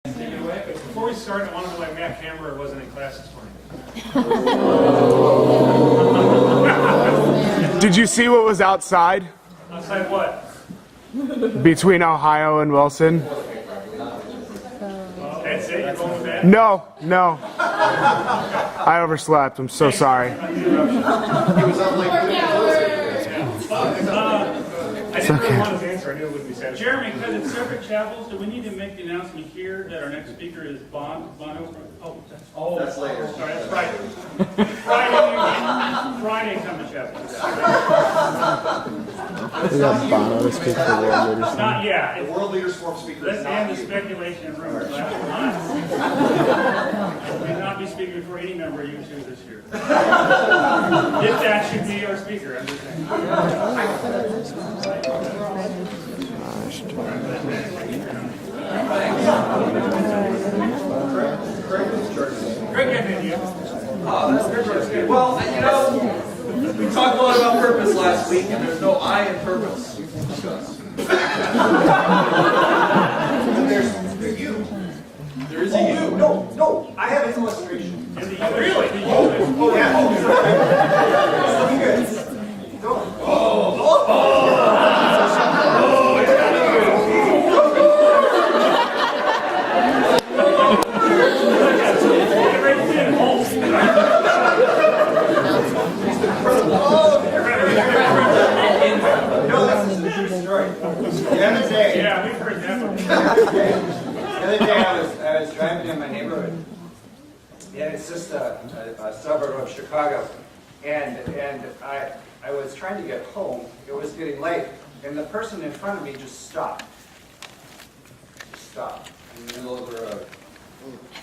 Take it away. But before we start, I want to know why Matt Cameron wasn't in class this morning. Did you see what was outside? Outside what? Between Ohio and Wilson? That's it? You're going with that? No. I overslept. I'm so sorry. I didn't really want his answer. I knew it wouldn't be sad. Jeremy, because it's separate chapels, do we need to make the announcement here that our next speaker is Bono? That's later. Sorry, that's Friday. Friday, come to chapel. We got Bono to speak for world leaders. Not yet. The World Leaders Forum speaker Let's is end not the here. speculation and rumors. Last month. We will not be speaking before any member of U2 this year. If that should be our speaker, I'm just saying. Great getting in you. Oh, that's good. Well, you know, we talked a lot about purpose last week, and there's no I in purpose. There's you. There is a you. No, I have an illustration. And the really? The Oh, yeah. You guys. No. No, this is a true story. The other day, Yeah, we've heard that one. I was driving in my neighborhood, and it's just a suburb of Chicago, and I was trying to get home. It was getting late, and the person in front of me just stopped. In the middle of the road.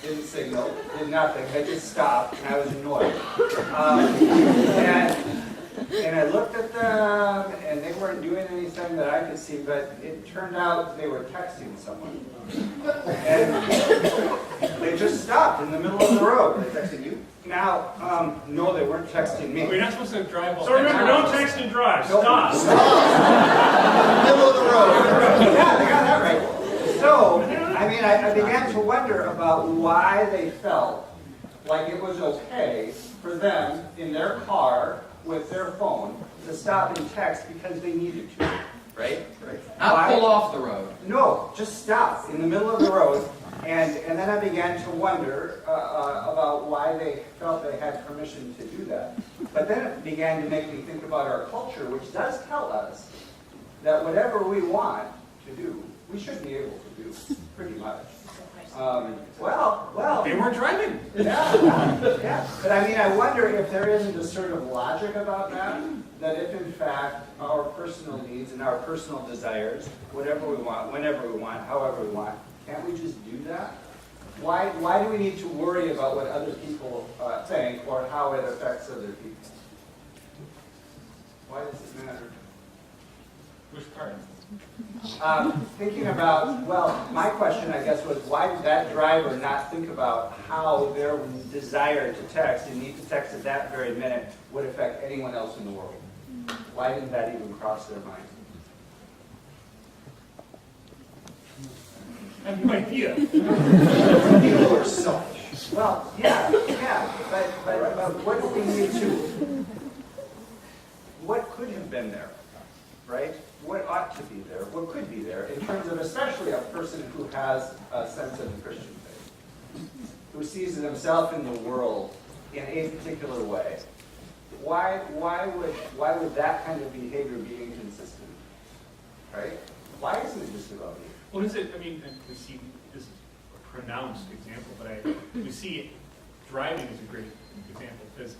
Didn't signal, did nothing. They just stopped, and I was annoyed. And I looked at them, and they weren't doing anything that I could see, but it turned out they were texting someone. And they just stopped in the middle of the road. Were they texting you? Now, no, they weren't texting me. We're not supposed to drive all. So remember, don't text and drive. Nope. Stop. Middle of the road. Yeah, they got that right. So, I mean, I began to wonder about why they felt like it was okay for them in their car with their phone to stop and text because they needed to, right? Not Why? pull off the road. No, just stop in the middle of the road. And then I began to wonder about why they felt they had permission to do that. But then it began to make me think about our culture, which does tell us that whatever we want to do, we should be able to do, pretty much. Well. They weren't driving. Yeah. But I mean, I wonder if there isn't a sort of logic about that if in fact our personal needs and our personal desires, whatever we want, whenever we want, however we want, can't we just do that? Why do we need to worry about what other people think or how it affects other people? Why does it matter? Which part? Thinking about, well, my question, I guess, was why did that driver not think about how their desire to text and need to text at that very minute would affect anyone else in the world? Why didn't that even cross their mind? I have no idea. People are selfish. Well, yeah, but what do we need to? What could have been there, right? What ought to be there? What could be there in terms of especially a person who has a sense of the Christian faith, who sees himself in the world in a particular way? Why would that kind of behavior be inconsistent, right? Why isn't it just about me? What is it? I mean, we see this is a pronounced example, but we see driving as a great example because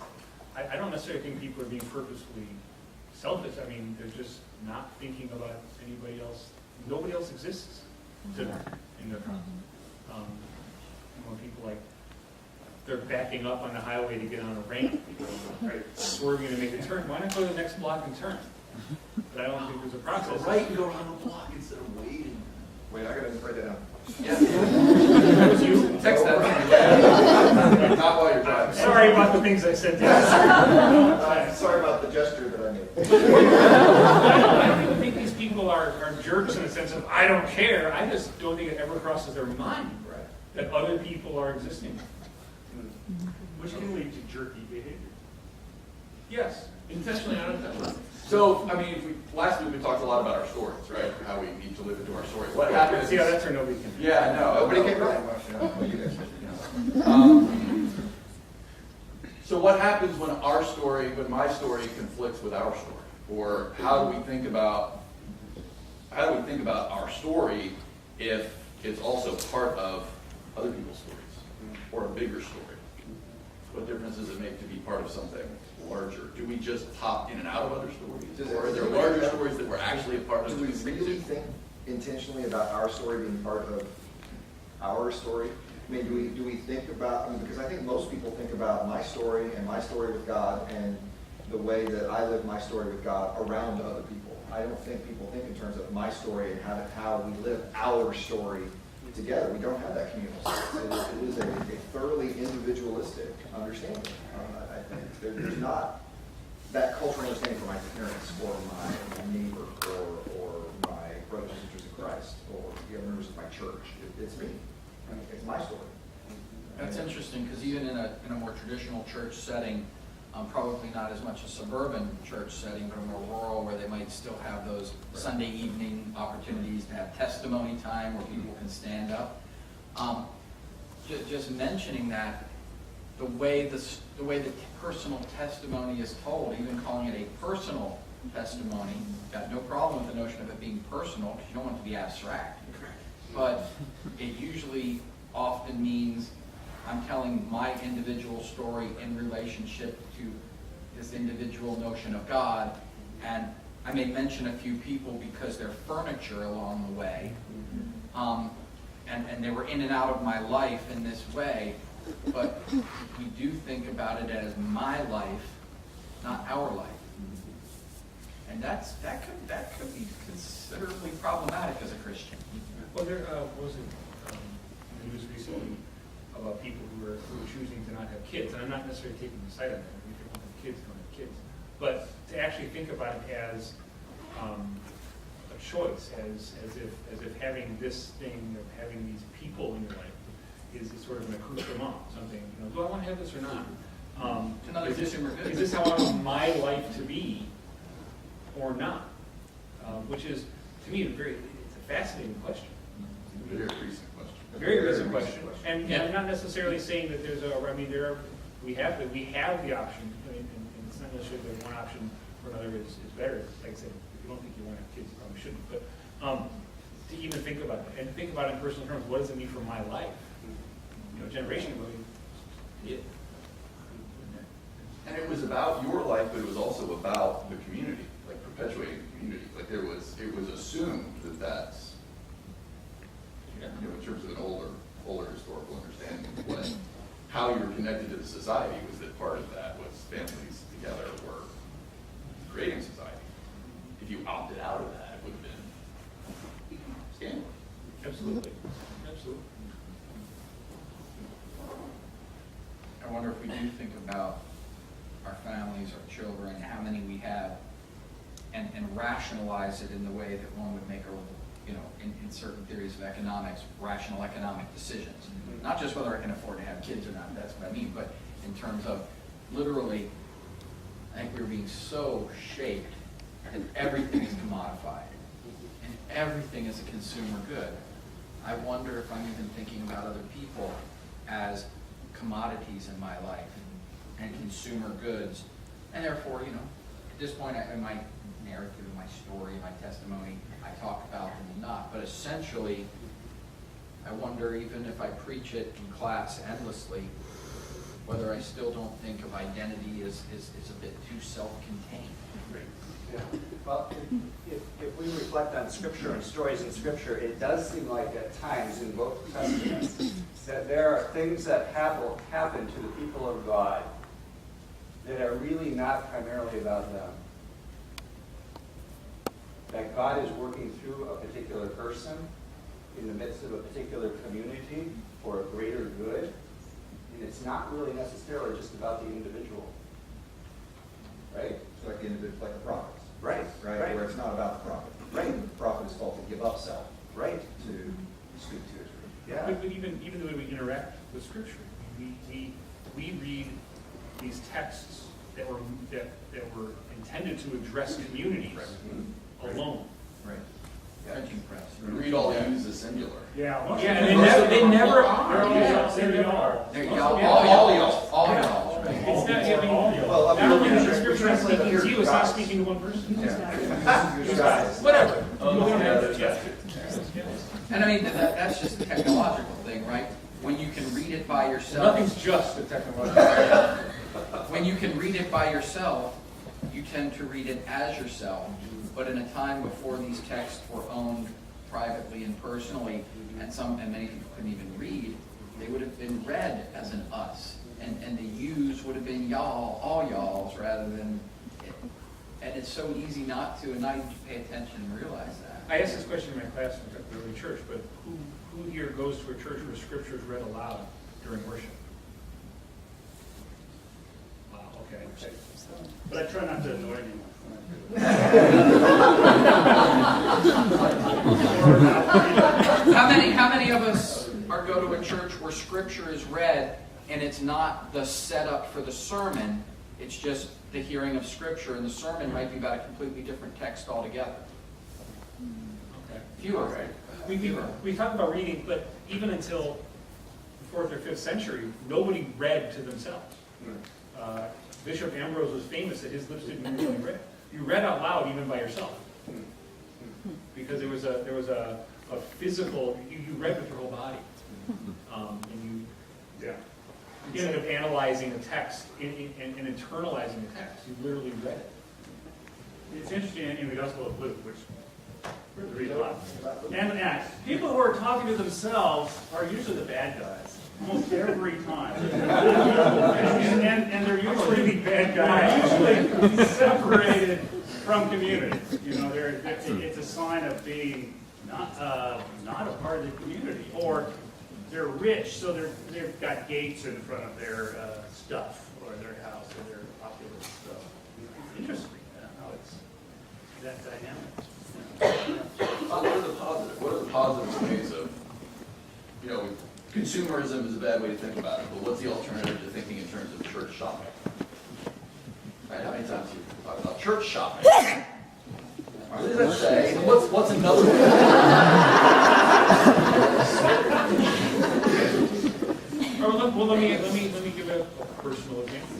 I don't necessarily think people are being purposefully selfish. I mean, they're just not thinking about anybody else. Nobody else exists to them in their car. People like they're backing up on the highway to get on a ramp, right? Swerving to make a turn. Why not go to the next block and turn? But I don't think there's a process. Right, and go around the block instead of waiting. Wait, I gotta write that down. Yeah. That was you. Text that. Not while you're driving. Sorry about the things I said. Sorry about the gesture that I made. I don't think these people are jerks in the sense of I don't care. I just don't think it ever crosses their mind. Right. that other people are existing, which can lead to jerky behavior. Yes, Intentionally unintentionally. So, I mean, last week we talked a lot about our stories, right? How we need to live into our stories. What happens? see how that's where nobody can. Yeah, I know. Nobody No. came right. Well, you guys said, So what happens when my story conflicts with our story? Or how do we think about our story if it's also part of other people's stories or a bigger story? What difference does it make to be part of something larger? Do we just hop in and out of other stories? Or are there larger stories that we're actually a part of? Do we really think intentionally about our story being part of our story? I mean, do we think about, because I think most people think about my story and my story with God and the way that I live my story with God around other people. I don't think people think in terms of my story and how we live our story together. We don't have that communal sense. It is a thoroughly individualistic understanding. I think there's not that cultural understanding for my parents or my neighbor or my brothers and sisters in Christ or the members of my church. It's me. It's my story. That's interesting, because even in a more traditional church setting, probably not as much a suburban church setting, but a more rural, where they might still have those Sunday evening opportunities to have testimony time where people can stand up. Just mentioning that, the way the personal testimony is told, even calling it a personal testimony, got no problem with the notion of it being personal, because you don't want it to be abstract. But it usually often means I'm telling my individual story in relationship to this individual notion of God, and I may mention a few people because they're furniture along the way, and they were in and out of my life in this way, but we do think about it as my life, not our life. And that could be considerably problematic as a Christian. Well, there was news recently about people who are choosing to not have kids, and I'm not necessarily taking the side of that. If you don't have kids, don't have kids. But to actually think about it as a choice, as if having this thing of having these people in your life is sort of an accoutrement, something. Do I want to have this or not? Another consumer good. Is this how I want my life to be, or not? Which is, to me, it's a fascinating question. Very recent question. Very recent question. And I'm not necessarily saying that we have the option, and it's not necessarily that one option or another is better. Like I said, if you don't think you want to have kids, you probably shouldn't. But to even think about it, and think about it in personal terms, what does it mean for my life? A generation ago, And it was about your life, but it was also about the community, like perpetuating the community. Like it was assumed that that's, in terms of an older historical understanding of how you were connected to the society, was that part of that was families together were creating society. If you opted out of that, it would have been scandalous. Absolutely. Absolutely. I wonder if we do think about our families, our children, how many we have, and rationalize it in the way that one would make in certain theories of economics, rational economic decisions. Not just whether I can afford to have kids or not, that's what I mean, but in terms of literally, I think we're being so shaped that everything is commodified and everything is a consumer good. I wonder if I'm even thinking about other people as commodities in my life and consumer goods. And therefore, at this point, in my narrative, my story, my testimony, I talk about them and not. But essentially, I wonder, even if I preach it in class endlessly, whether I still don't think of identity as a bit too self-contained. Yeah. Well, if we reflect on Scripture and stories in Scripture, it does seem like at times in both Testaments that there are things that happen to the people of God that are really not primarily about them. That God is working through a particular person in the midst of a particular community for a greater good, and it's not really necessarily just about the individual. Right? It's like the individual, like the prophets. Right. Right? Where it's not about the prophet. Right. The prophet is called to give up self. Right. To speak to Israel. Yeah. But even the way we interact with Scripture. We read these texts that were intended to address communities alone. Right. Printing press. We read all use the singular. Yeah, Yeah, and they never are. They're all y'all. They're y'all. They're Most y'all, of them all are y'all, all y'all. It's not, I mean, Well, I mean, not only is the yeah, Scripture not translate speaking to here, you, it's not guys. speaking to one person. You guys. Whatever. And I mean, that's just a technological thing, right? When you can read it by yourself. Nothing's just a technological. When you can read it by yourself, you tend to read it as yourself. But in a time before these texts were owned privately and personally, and many people couldn't even read, they would have been read as an us. And the yous would have been y'all, all y'alls, rather than it. And it's so easy not to, and not even to pay attention and realize that. I asked this question in my class in the early church, but who here goes to a church where Scripture is read aloud during worship? Wow, okay. But I try not to annoy anyone. How many of us go to a church where Scripture is read and it's not the setup for the sermon, it's just the hearing of Scripture, and the sermon might be about a completely different text altogether? Okay. Fewer, right? We talk about reading, but even until the 4th or 5th century, nobody read to themselves. Bishop Ambrose was famous that his lips didn't move when he read. You read out loud even by yourself, because there was a physical. You read with your whole body, and you ended up analyzing the text and internalizing the text. You literally read it. It's interesting in the Gospel of Luke, which we read a lot. And people who are talking to themselves are usually the bad guys, almost every time. and they're usually the bad guys, usually separated from community. You know, it's a sign of being not a part of the community, or they're rich, so they've got gates in front of their stuff or their house or their opulence. So it's interesting how it's that dynamic. What are the positive ways of, consumerism is a bad way to think about it, but what's the alternative to thinking in terms of church shopping? Right, how many times do you talk about church shopping? What does that say? What's another way? Well, let me give a personal example.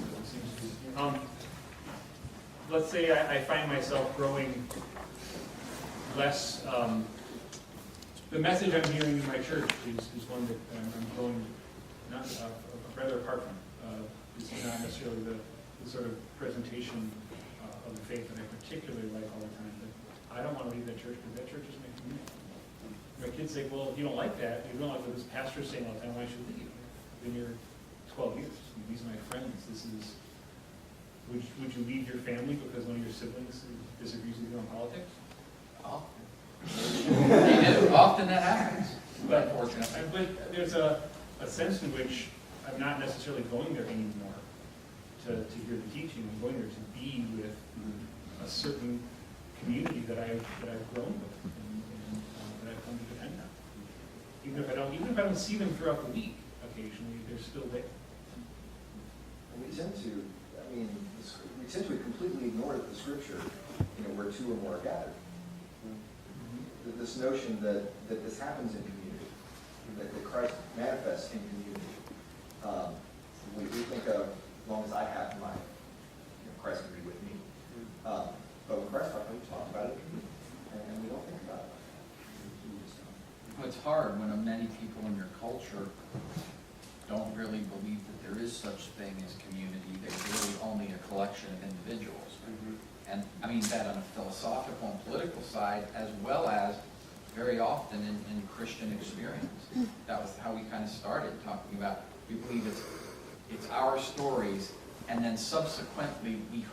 Let's say I find myself growing less. The message I'm hearing in my church is one that I'm growing rather apart from. This is not necessarily the sort of presentation of the faith that I particularly like all the time. But I don't want to leave that church because that church is my community. My kids say, well, if you don't like that, you don't like what this pastor is saying all the time, why should leave? I've been here 12 years. These are my friends. Would you leave your family because one of your siblings disagrees with you on politics? They do. Often that happens. But unfortunately, but there's a sense in which I'm not necessarily going there anymore to hear the teaching. I'm going there to be with a certain community that I've grown with and that I've come to depend on. Even if I don't see them throughout the week, occasionally they're still there. And we tend to completely ignore the Scripture, where two or more are gathered. This notion that this happens in community, that Christ manifests in community. We think of, as long as I have my, Christ can be with me. But when Christ talked about it in community, and we don't think about it. Well, it's hard when many people in your culture don't really believe that there is such thing as community. There's really only a collection of individuals. And I mean that on a philosophical and political side, as well as very often in Christian experience. That was how we kind of started talking about, we believe it's our stories, and then subsequently we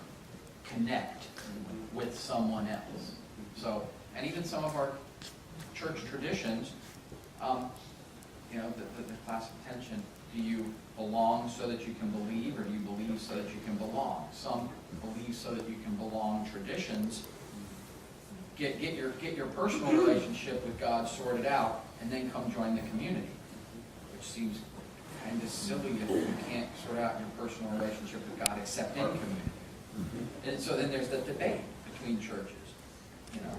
connect with someone else. So, and even some of our church traditions, the class of tension, do you belong so that you can believe, or do you believe so that you can belong? Some believe so that you can belong traditions. Get your personal relationship with God sorted out, and then come join the community. which seems kind of silly if you can't sort out your personal relationship with God except in community. And so then there's the debate between churches, you know.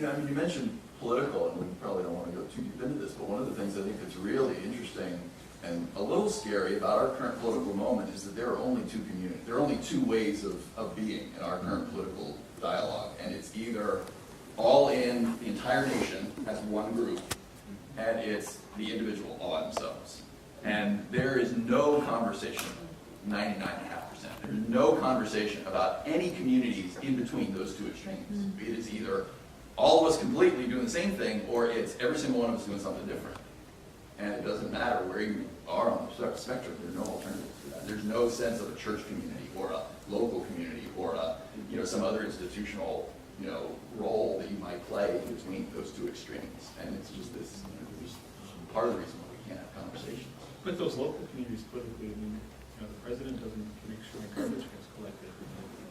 I mean, you mentioned political, and we probably don't want to go too deep into this, but one of the things I think that's really interesting and a little scary about our current political moment is that there are only two communities. There are only two ways of being in our current political dialogue, and it's either all in the entire nation as one group, and it's the individual all by themselves. And there is no conversation, 99.5%, there's no conversation about any communities in between those two extremes. It is either all of us completely doing the same thing, or it's every single one of us doing something different. And it doesn't matter where you are on the spectrum, there's no alternatives to that. There's no sense of a church community or a local community or a, some other institutional, role that you might play between those two extremes. And it's just this, just part of the reason why we can't have conversations. But those local communities politically, the president doesn't make sure the garbage gets collected,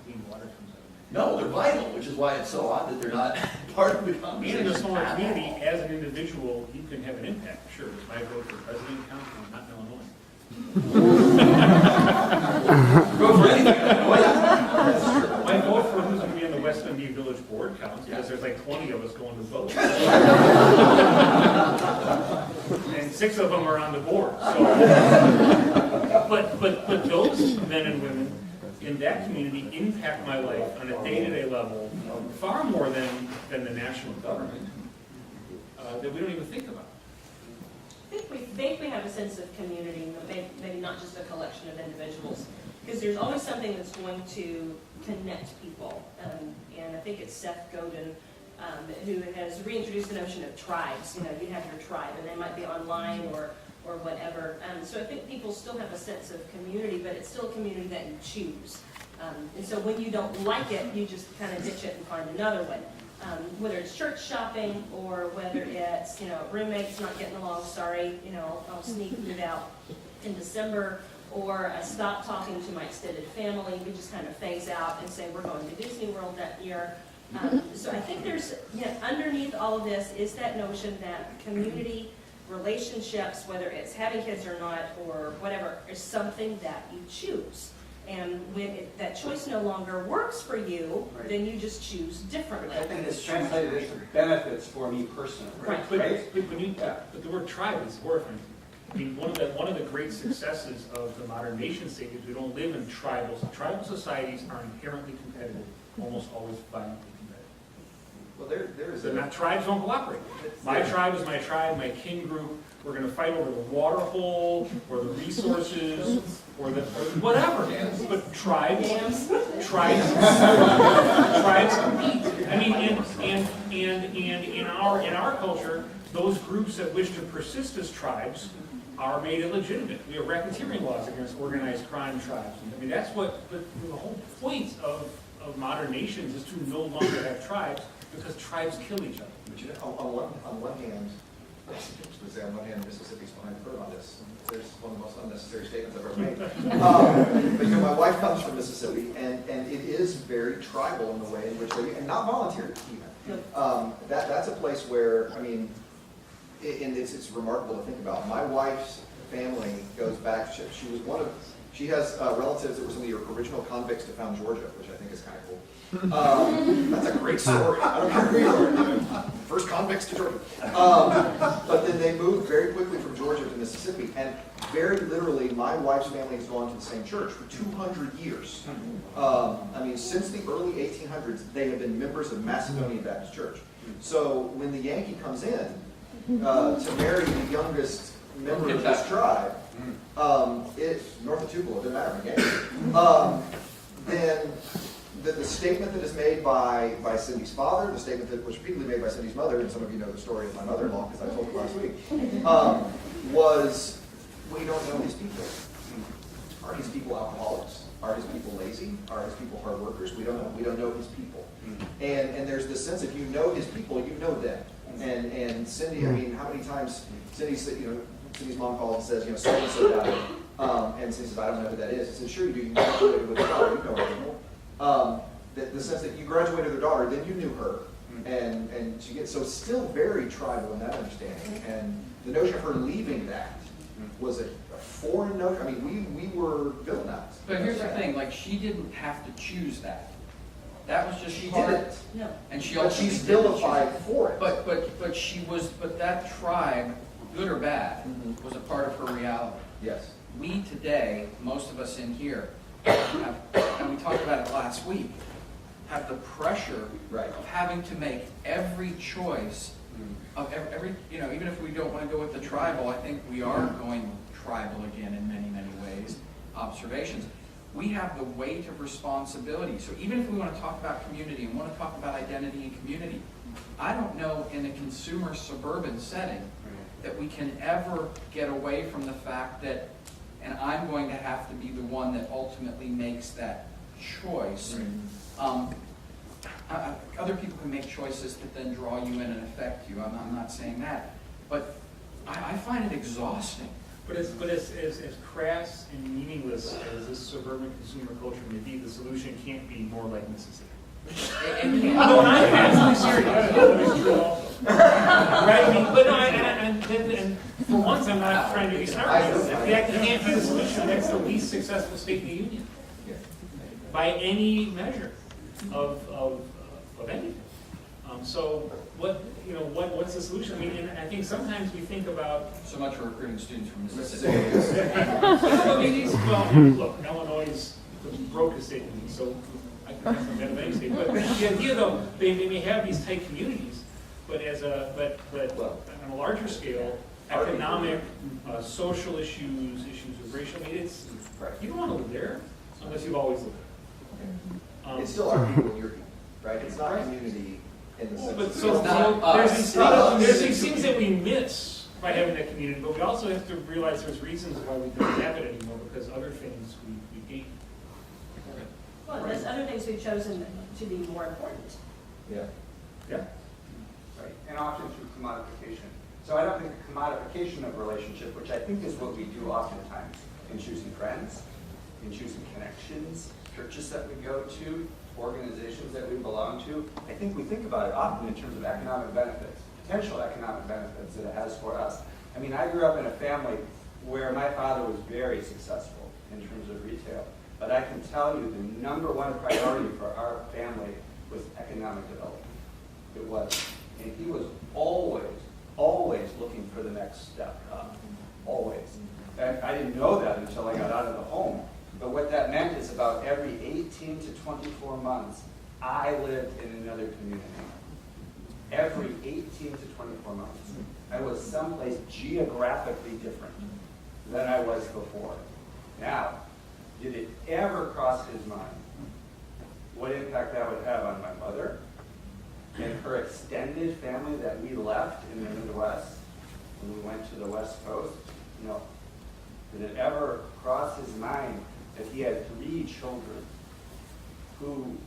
clean water comes out. No, they're vital, which is why it's so odd that they're not part of the And conversation. in a smaller community, as an individual, you can have an impact. Sure, does my vote for president count? I'm not in Illinois. Go for anything. My vote for who's going to be on the West Dundee Village Board counts, because there's like 20 of us going to vote. And 6 of them are on the board. So, but those men and women in that community impact my life on a day-to-day level far more than the national government that we don't even think about. I think we have a sense of community, maybe not just a collection of individuals, because there's always something that's going to connect people. And I think it's Seth Godin who has reintroduced the notion of tribes. You have your tribe, and they might be online or whatever. So I think people still have a sense of community, but it's still a community that you choose. And so when you don't like it, you just kind of ditch it and find another one. Whether it's church shopping or whether it's, roommates not getting along, sorry, I'll sneak move out in December, or I stop talking to my extended family. We just kind of phase out and say we're going to Disney World that year. So I think there's, underneath all of this is that notion that community relationships, whether it's having kids or not or whatever, is something that you choose. And when that choice no longer works for you, then you just choose differently. I think it's translated into benefits for me personally. Right. But the word tribe is horrifying. I mean, one of the great successes of the modern nation state is we don't live in tribal. Tribal societies are inherently competitive, almost always violently competitive. Well, there is Tribes don't cooperate. My tribe is my tribe, my kin group. We're going to fight over the water hole, or the resources, or whatever. But tribes compete. I mean, and in our culture, those groups that wish to persist as tribes are made illegitimate. We have racketeering laws against organized crime tribes. I mean, that's what the whole point of modern nations is, to no longer have tribes, because tribes kill each other. But on one hand, Mississippi's behind the curve on this. There's one of the most unnecessary statements I've ever made. But my wife comes from Mississippi, and it is very tribal in the way in which and not volunteer even. That's a place where, and it's remarkable to think about. My wife's family goes back. She has relatives that were some of the original convicts to found Georgia, which I think is kind of cool. That's a great story. I don't care who you are. First convicts to Georgia. But then they moved very quickly from Georgia to Mississippi, and very literally, my wife's family has gone to the same church for 200 years. Since the early 1800s, they have been members of Macedonian Baptist Church. So when the Yankee comes in to marry the youngest member of this tribe, it's north of Tupelo, it doesn't matter, then the statement that is made by Cindy's father, the statement that was repeatedly made by Cindy's mother, and some of you know the story of my mother-in-law because I told it last week, was, we don't know his people. Are his people alcoholics? Are his people lazy? Are his people hard workers? We don't know. We don't know his people. And there's this sense, if you know his people, you know them. And Cindy, how many times Cindy's mom calls and says, so-and-so died. And Cindy says, I don't know who that is. I said, sure you do. You graduated with a daughter. You know her people. The sense that you graduated with her daughter, then you knew her. And she gets, so it's still very tribal in that understanding. And the notion of her leaving that was a foreign notion. I mean, we were villainized. But here's the thing, like, she didn't have to choose that. That was just She part. didn't, No. And she but ultimately she's didn't choose vilified it. for it. But she was, but that tribe, good or bad, Mhm. was a part of her reality. Yes. We today, most of us in here, have, and we talked about it last week, have the pressure Right. of having to make every choice of every, you know, even if we don't want to go with the tribal, I think we are going tribal again in many, many ways, observations. We have the weight of responsibility. So even if we want to talk about community and want to talk about identity and community, I don't know in a consumer suburban setting that we can ever get away from the fact that, and I'm going to have to be the one that ultimately makes that choice. Other people can make choices that then draw you in and affect you. I'm not saying that. But I find it exhausting. But as crass and meaningless as this suburban consumer culture may be, the solution can't be more like Mississippi. No, I'm absolutely serious. That is true also. Right? I mean, but no, and for once, I'm not trying to be snarky. That can't be the solution. That's the least successful state in the union by any measure of anything. So what's the solution? I mean, and I think sometimes we think about. So much for recruiting students from Mississippi. Well, look, Illinois is the brokest state in the union, so I can recommend that of any state. But the idea, though, they may have these tight communities, but on a larger scale, economic, social issues of racial, I mean, you don't want to live there unless you've always lived there. It's still our people and your people, right? It's not community in the sense. But of- so It's not there's these things that we miss by having that community, but we also have to realize there's reasons why we don't have it anymore, because other things we gain. Well, there's other things we've chosen to be more important. Yeah. Yeah. Right, and often through commodification. So I don't think the commodification of relationship, which I think is what we do oftentimes in choosing friends, in choosing connections, churches that we go to, organizations that we belong to, I think we think about it often in terms of economic benefits, potential economic benefits that it has for us. I mean, I grew up in a family where my father was very successful in terms of retail, but I can tell you the number one priority for our family was economic development. It was. And he was always looking for the next step up. Always. And I didn't know that until I got out of the home. But what that meant is about every 18 to 24 months, I lived in another community. Every 18 to 24 months. I was someplace geographically different than I was before. Now, did it ever cross his mind what impact that would have on my mother and her extended family that we left in the Midwest when we went to the West Coast? No. Did it ever cross his mind that he had 3 children who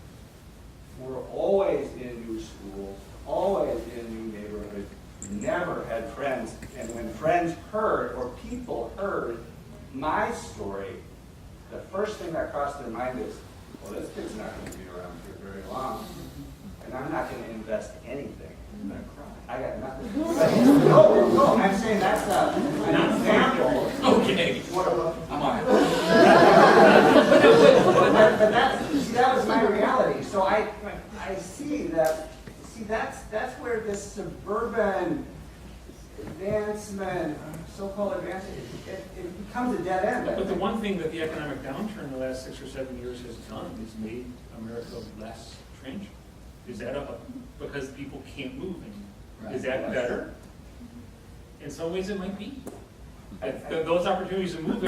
were always in new schools, always in new neighborhoods, never had friends, and when friends heard or people heard my story, the first thing that crossed their mind is, well, this kid's not going to be around here very long, and I'm not going to invest anything. I'm going to cry. I got nothing. No, I'm saying that's an example. Okay. I'm on it. But that was my reality. So I see that. See, that's where this suburban advancement, so-called advancement, it becomes a dead end. But the one thing that the economic downturn in the last 6 or 7 years has done is made America less transient. Is that because people can't move anymore? Right. Is that better? In some ways, it might be. Those opportunities to move,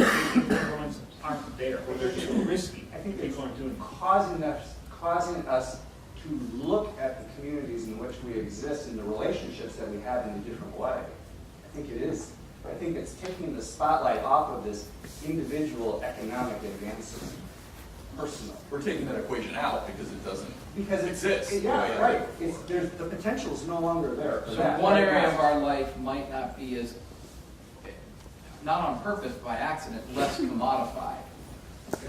aren't there, or they're too risky. I think people aren't doing it. causing us to look at the communities in which we exist and the relationships that we have in a different way. I think it is. I think it's taking the spotlight off of this individual economic advances, personal. We're taking that equation out because it doesn't Because exist. yeah, right. The potential is no longer there. for So that. one Right area now. of our life might not be as, not on purpose, by accident, less commodified.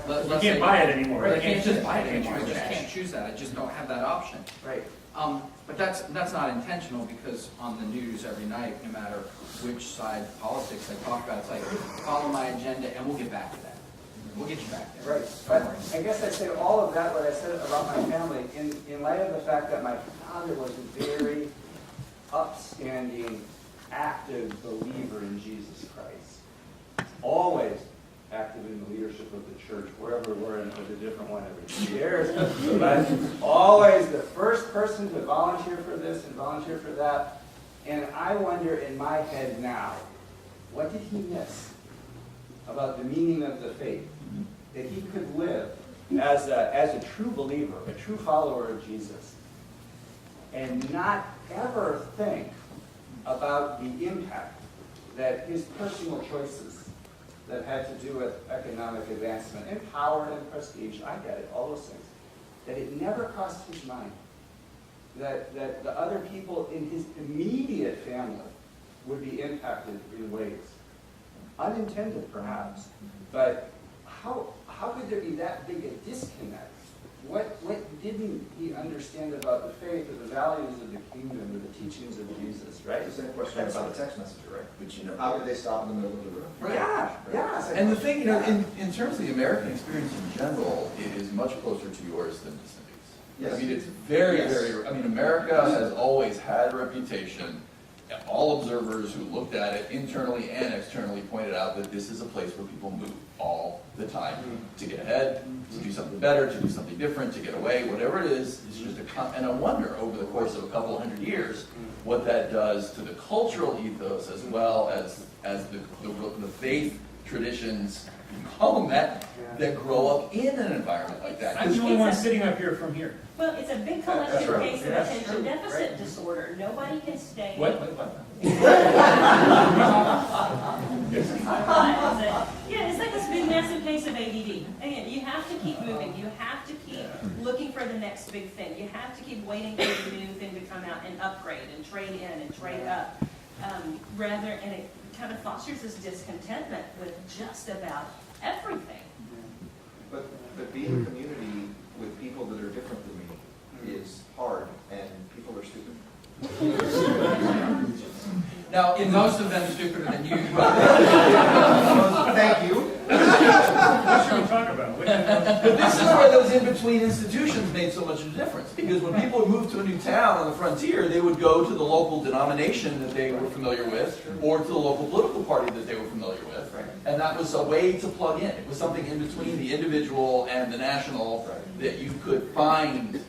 You can't buy it anymore. Right, I can't just buy it anymore, I just can't choose that, I just don't have that option. Right. But that's not intentional, because on the news every night, no matter which side of politics I talk about, it's like, follow my agenda and we'll get back to that. We'll get you back there. Right, but I guess I say all of that, what I said about my family, in light of the fact that my father was a very upstanding, active believer in Jesus Christ. Always active in the leadership of the church, wherever we're in, with a different one every 2 years. But always the first person to volunteer for this and volunteer for that. And I wonder in my head now, what did he miss about the meaning of the faith? That he could live as a true believer, a true follower of Jesus, and not ever think about the impact that his personal choices that had to do with economic advancement and power and prestige, I get it, all those things, that it never crossed his mind that the other people in his immediate family would be impacted in ways, unintended perhaps, but how could there be that big a disconnect? What didn't he understand about the faith or the values of the kingdom or the teachings of Jesus, right? The same question about the text messenger, right? But How did they stop in the middle of the room? Right. Yeah. And the thing, you know, in terms of the American experience in general, it is much closer to yours than to Cindy's. Yes. I mean, it's very, I mean, America has always had a reputation. All observers who looked at it internally and externally pointed out that this is a place where people move all the time to get ahead, to do something better, to do something different, to get away, whatever it is. It's just and I wonder over the course of a couple hundred years what that does to the cultural ethos as well as the faith traditions, you call them that grow up in an environment like that. I'm the only one sitting up here from here. Well, it's a big That's collective right. case of That's attention true. deficit disorder. Nobody can stay. What? Yeah, it's like this big massive case of ADD. Again, you have to keep moving. You have to keep looking for the next big thing. You have to keep waiting for the new thing to come out and upgrade and trade in and trade up. And it kind of fosters this discontentment with just about everything. But being a community with people that are different than me is hard, and people are stupid. Now, in most of them stupider than you, Thank you. What should we talk about? But this is where those in-between institutions made so much of a difference. Because when people would move to a new town on the frontier, they would go to the local denomination that they were familiar with, or to the local political party that they were familiar with. And that was a way to plug in. It was something in between the individual and the national that you could find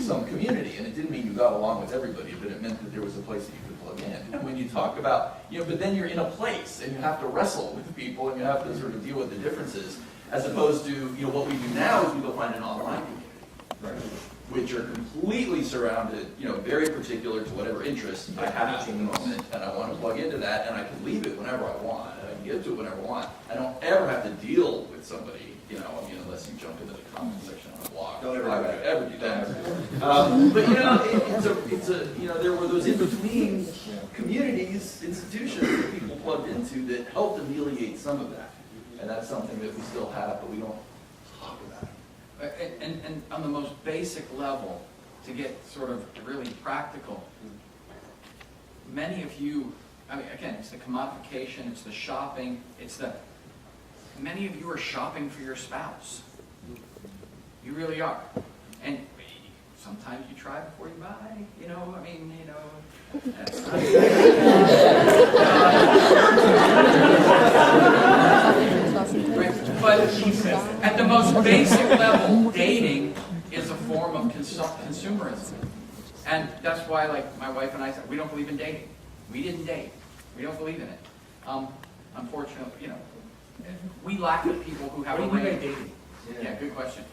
some community. And it didn't mean you got along with everybody, but it meant that there was a place that you could plug in. And when you talk about, but then you're in a place and you have to wrestle with people and you have to sort of deal with the differences, as opposed to, what we do now is we go find an online community, which are completely surrounded, very particular to whatever interest I have at the moment, and I want to plug into that, and I can leave it whenever I want, and I can get to it whenever I want. I don't ever have to deal with somebody, unless you jump into the comment section on a blog. Don't ever I do would that. ever do that. But there were those in-between communities, institutions that people plugged into that helped ameliorate some of that. And that's something that we still have, but we don't talk about it. and on the most basic level, to get sort of really practical, many of you, again, it's the commodification, it's the shopping, many of you are shopping for your spouse. You really are. And sometimes you try before you buy, that's right. But at the most basic level, dating is a form of consumerism. And that's why, my wife and I said, we don't believe in dating. We didn't date. We don't believe in it. Unfortunately, we lack the people who have What do you mean by arranged. dating? Yeah, good question.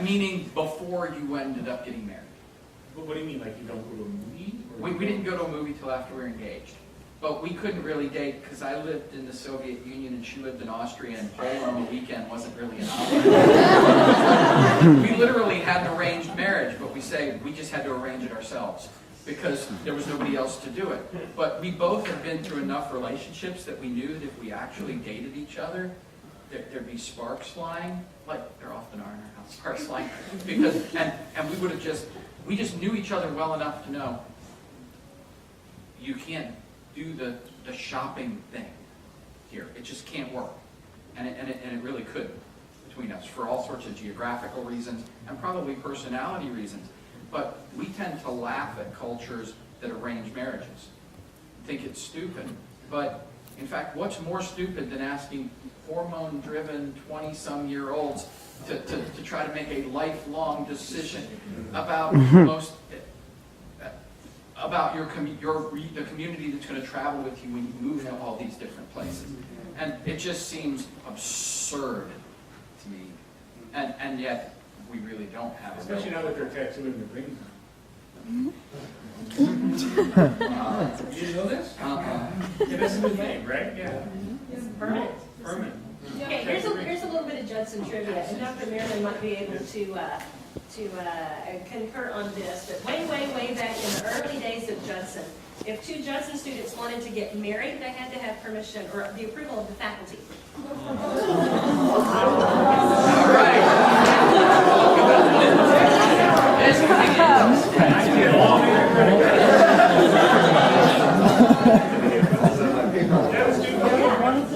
Meaning before you ended up getting married. What do you mean, like you don't go to a movie? We didn't go to a movie till after we were engaged. But we couldn't really date because I lived in the Soviet Union and she lived in Austria, and Poland the weekend wasn't really an option. We literally had an arranged marriage, but we just had to arrange it ourselves. because there was nobody else to do it. But we both had been through enough relationships that we knew that if we actually dated each other, there'd be sparks flying, like there often are in our house, sparks flying, because, and we just knew each other well enough to know you can't do the shopping thing here. It just can't work. And it really couldn't between us for all sorts of geographical reasons and probably personality reasons. But we tend to laugh at cultures that arrange marriages, think it's stupid. But in fact, what's more stupid than asking hormone-driven 20-some-year-olds to try to make a lifelong decision about about the community that's going to travel with you when you move to all these different places? And it just seems absurd to me. And yet, we really don't have it. Especially now that they're tattooing their rings on. You didn't know this? Yeah, that's a new thing, right? Yeah. It's permanent. Permanent. Okay, here's a little bit of Judson trivia, and Dr. Marilyn might be able to concur on this, but way back in the early days of Judson, if two Judson students wanted to get married, they had to have permission or the approval of the faculty. All right.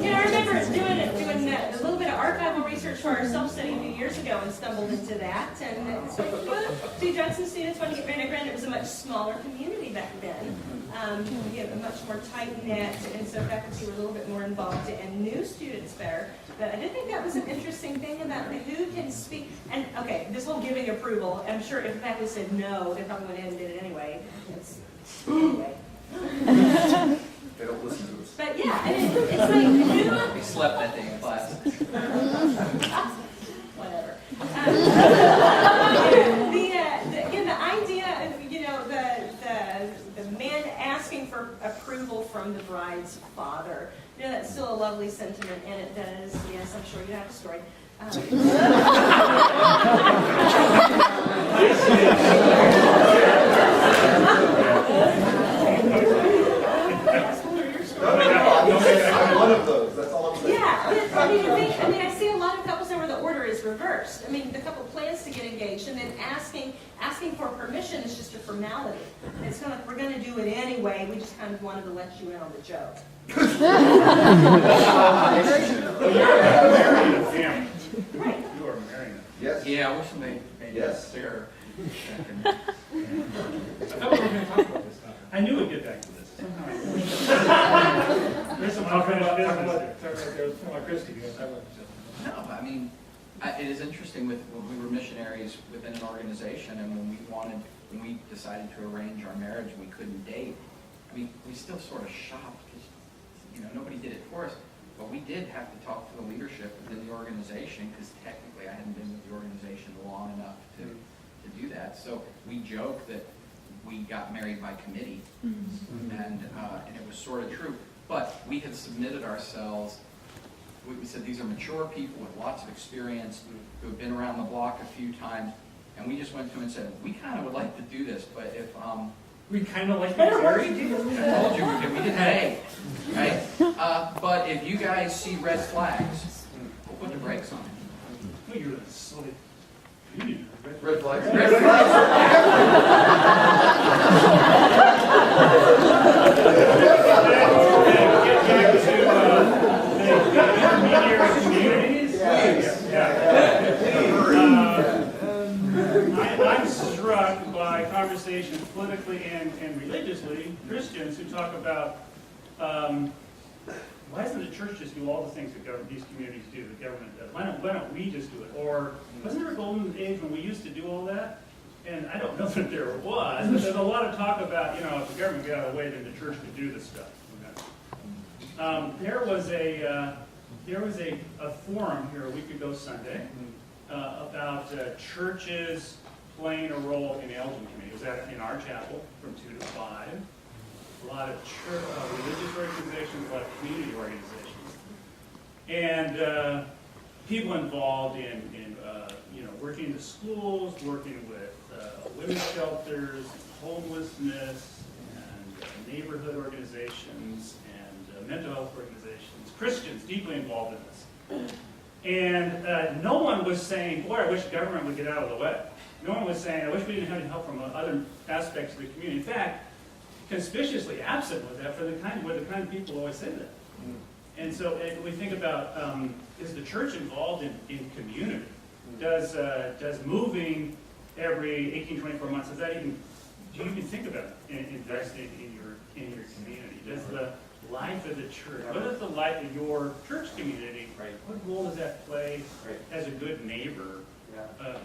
I remember doing a little bit of archival research for our self-study a few years ago and stumbled into that. And so, two Judson students wanted to get married. Granted, it was a much smaller community back then. You have a much more tight-knit, and so faculty were a little bit more involved and knew students better. But I did think that was an interesting thing about who can speak. And okay, this whole giving approval, I'm sure if the faculty said no, they probably went ahead and did it anyway. Anyway. They don't listen to us. But yeah, I mean, it's like who. We slept that day in class. Whatever. The idea of, the man asking for approval from the bride's father, that's still a lovely sentiment, and it does, yes, I'm sure you have a story. I'm one of those, that's all I'm saying. Yeah, I see a lot of couples where the order is reversed. I mean, the couple plans to get engaged, and then asking for permission is just a formality. It's kind of like, we're going to do it anyway, we just kind of wanted to let you in on the joke. Well, you're marrying a family. Right. You are marrying a Yes? Yeah, I wish somebody made Yes. that clear. I thought we were going to talk about this topic. I knew we'd get back to this. There's some unfinished business there. Christie, you guys talk about this. No, I mean, it is interesting when we were missionaries within an organization, and when we decided to arrange our marriage, we couldn't date. I mean, we still sort of shopped because, nobody did it for us. But we did have to talk to the leadership within the organization because technically I hadn't been with the organization long enough to do that. So we joke that we got married by committee, and it was sort of true. But we had submitted ourselves. We said these are mature people with lots of experience who have been around the block a few times, and we just went to them and said, we kind of would like to do this, but if We kind of like this area. I told you we didn't date, right? But if you guys see red flags, we'll put the brakes on it. Oh, you're a silly. You need a Red flags. Red flags. Get back to the intermediary communities. I'm struck by conversations politically and religiously, Christians who talk about why doesn't the church just do all the things that these communities do, the government does? Why don't we just do it? Or wasn't there a golden age when we used to do all that? And I don't know that there was, but there's a lot of talk about, if the government got out of the way, then the church could do this stuff. There was a forum here a week ago Sunday about churches playing a role in the Elgin community. It was in our chapel from 2 to 5. A lot of religious organizations, a lot of community organizations, and people involved in working in the schools, working with women's shelters, homelessness, and neighborhood organizations, and mental health organizations, Christians deeply involved in this. And no one was saying, boy, I wish government would get out of the way. No one was saying, I wish we didn't have any help from other aspects of the community. In fact, conspicuously absent was that were the kind of people who always say that. And so we think about, is the church involved in community? Does moving every 18, 24 months, do you even think about investing in your community? Does the life of the church, what is the life of your church community? Right. What role does that play Right. as a good neighbor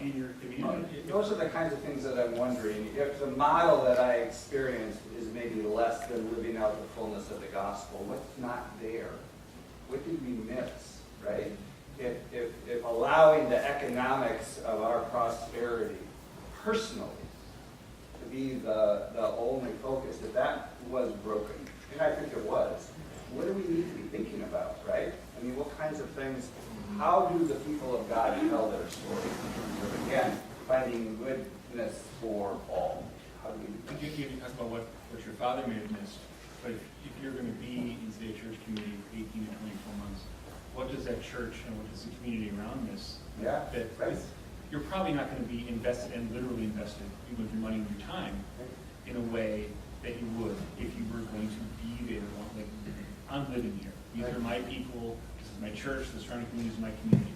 in your community? Those are the kinds of things that I'm wondering. If the model that I experienced is maybe less than living out the fullness of the gospel, what's not there? What did we miss, right? If allowing the economics of our prosperity personally to be the only focus, if that was broken, and I think it was, what do we need to be thinking about, right? I mean, what kinds of things, how do the people of God tell their story in terms of, again, finding goodness for all? How do we You talk about what your father may have missed, but if you're going to be in, say, a church community for 18 to 24 months, what does that church and what does the community around miss? Yeah, That right. you're probably not going to be invested and literally invested with your money and your time in a way that you would if you were going to be there. Like, I'm living here. These are my people. This is my church. The surrounding community is my community.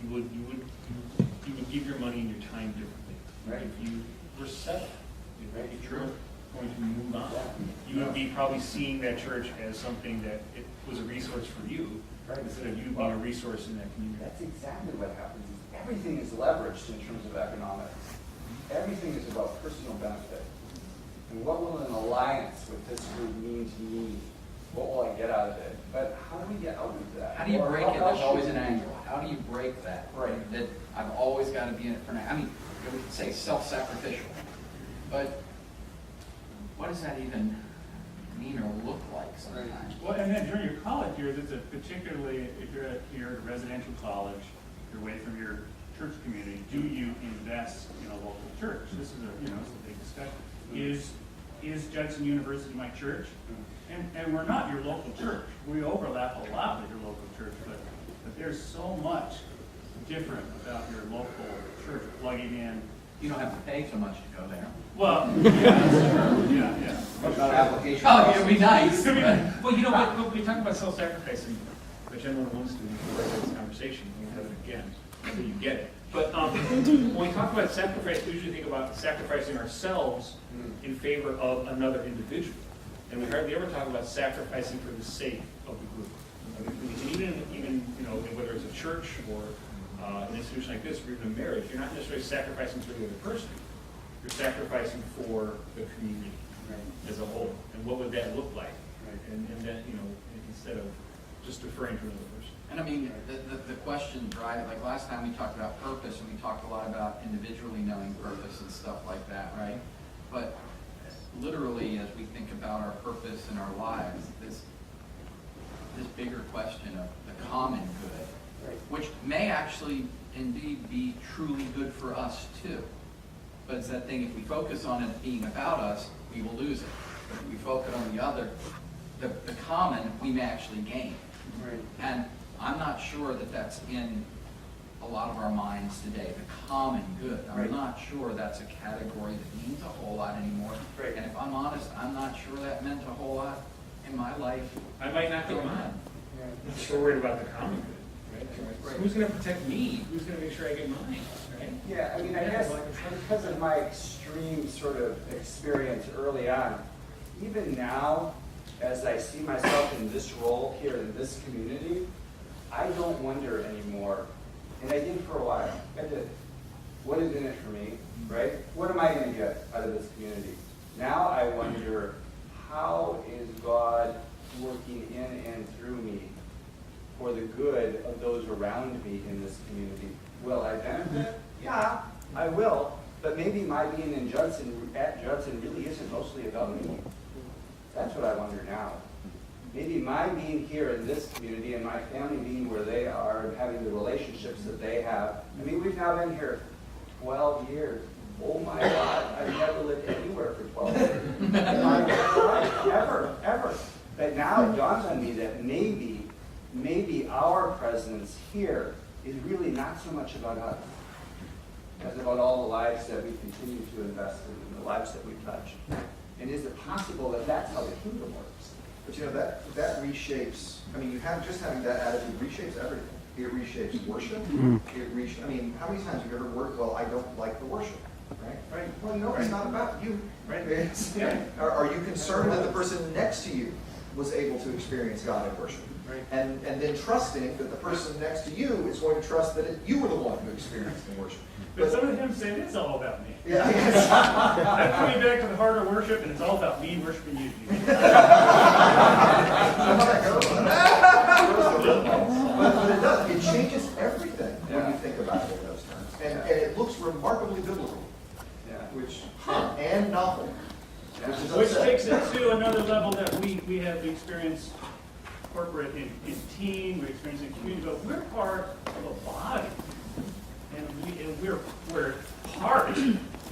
You would give your money and your time differently. Right. If you were settled, Right. if you're going to move on, you would be probably seeing that church as something that it was a resource for you, Right. instead of you being a resource in that community. That's exactly what happens. Is everything is leveraged in terms of economics. Everything is about personal benefit. And what will an alliance with this group mean to me? What will I get out of it? But how do we get out of that? How do you Or break how it? There's should always we an be? angle. How do you break that? Right. That I've always got to be in it for now. I mean, we could say self-sacrificial, but what does that even mean or look like sometimes? Well, and then during your college years, it's particularly, if you're at a residential college, you're away from your church community, do you invest in a local church? This is it's a big discussion. Is Judson University my church? And we're not your local church. We overlap a lot with your local church, but there's so much different about your local church plugging in. You don't have to pay so much to go there. Well, yeah, that's true. Yeah. What about application? Oh, it'd be nice. Well, you know what, we talk about self-sacrificing, which anyone wants to in this conversation, we'll have it again, so you get it. But when we talk about sacrifice, we usually think about sacrificing ourselves in favor of another individual. And we hardly ever talk about sacrificing for the sake of the group. Even whether it's a church or an institution like this, or even a marriage, you're not necessarily sacrificing for the other person. You're sacrificing for the community as a whole. And what would that look like? And then, instead of just deferring to another person. And I mean, the question, right, like last time we talked about purpose, and we talked a lot about individually knowing purpose and stuff like that, right? But literally, as we think about our purpose in our lives, this bigger question of the common good, which may actually indeed be truly good for us too. But it's that thing, if we focus on it being about us, we will lose it. But if we focus on the other, the common, we may actually gain. Right. And I'm not sure that that's in a lot of our minds today, the common good. I'm not sure that's a category that means a whole lot anymore. Right. And if I'm honest, I'm not sure that meant a whole lot in my life. I might not get mine. I'm so worried about the common good. Right? Who's going to protect me? Who's going to make sure I get mine? Right? Yeah, I mean, I guess because of my extreme sort of experience early on, even now, as I see myself in this role here in this community, I don't wonder anymore, and I did for a while. I did. What is in it for me, right? What am I going to get out of this community? Now I wonder, how is God working in and through me for the good of those around me in this community? Will I benefit? Yeah, I will. But maybe my being at Judson really isn't mostly about me. That's what I wonder now. Maybe my being here in this community and my family being where they are and having the relationships that they have. I mean, we've now been here 12 years. oh my God, I've never lived anywhere for 12 years. In my entire life, ever. But now it dawns on me that maybe our presence here is really not so much about us as about all the lives that we continue to invest in, and the lives that we touch. And is it possible that that's how the kingdom works? But you know, that reshapes, I mean, having that attitude reshapes everything. It reshapes worship. I mean, how many times have you ever worked, well, I don't like the worship, right? Right. Well, no, it's not about you. Right. Yeah. Are you concerned that the person next to you was able to experience God in worship? Right. And then trusting that the person next to you is going to trust that you were the one who experienced in worship. But some of them say it's all about me. Yeah. I'm coming back to the heart of worship, and it's all about me worshiping you. But it does. It changes everything when you think about it in those terms. And it looks remarkably biblical, which and novel. Which takes it to another level that we have experienced corporate in team, we experience in community, but we're part of a body. And we're part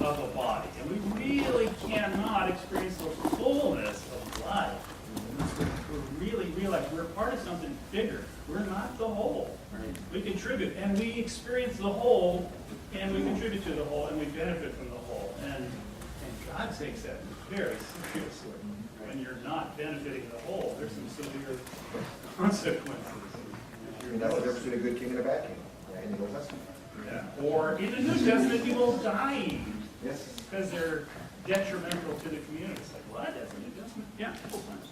of a body. And we really cannot experience the fullness of life. We really realize we're part of something bigger. We're not the whole. We contribute, and we experience the whole, and we contribute to the whole, and we benefit from the whole. And God takes that very seriously. When you're not benefiting the whole, there's some severe consequences. I mean, that's the difference between a good king and a bad king, in the Old Testament. Yeah. Or in the New Testament, people dying Yes. because they're detrimental to the community. It's like, what? That's a New Testament? Yeah, a couple times.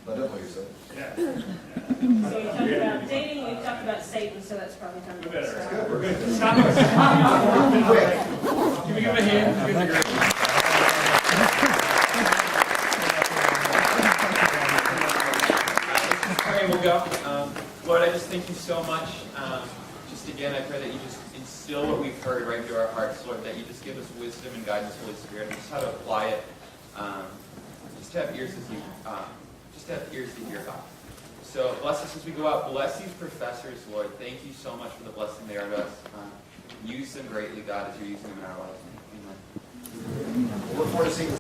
But that's what you said. Yeah. So you talked about dating, you talked about Satan, so that's probably time We to better. stop. We're good. Stop us. Quick. Can we give a hand? Give a great. Okay, we'll go. Lord, I just thank you so much. Just again, I pray that you just instill what we've heard right through our hearts, Lord, that you just give us wisdom and guidance, Holy Spirit, and just how to apply it. Just to have ears to hear God. So bless us as we go out. Bless these professors, Lord. Thank you so much for the blessing they are to us. Use them greatly, God, as you're using them in our lives. Amen. We'll look forward to seeing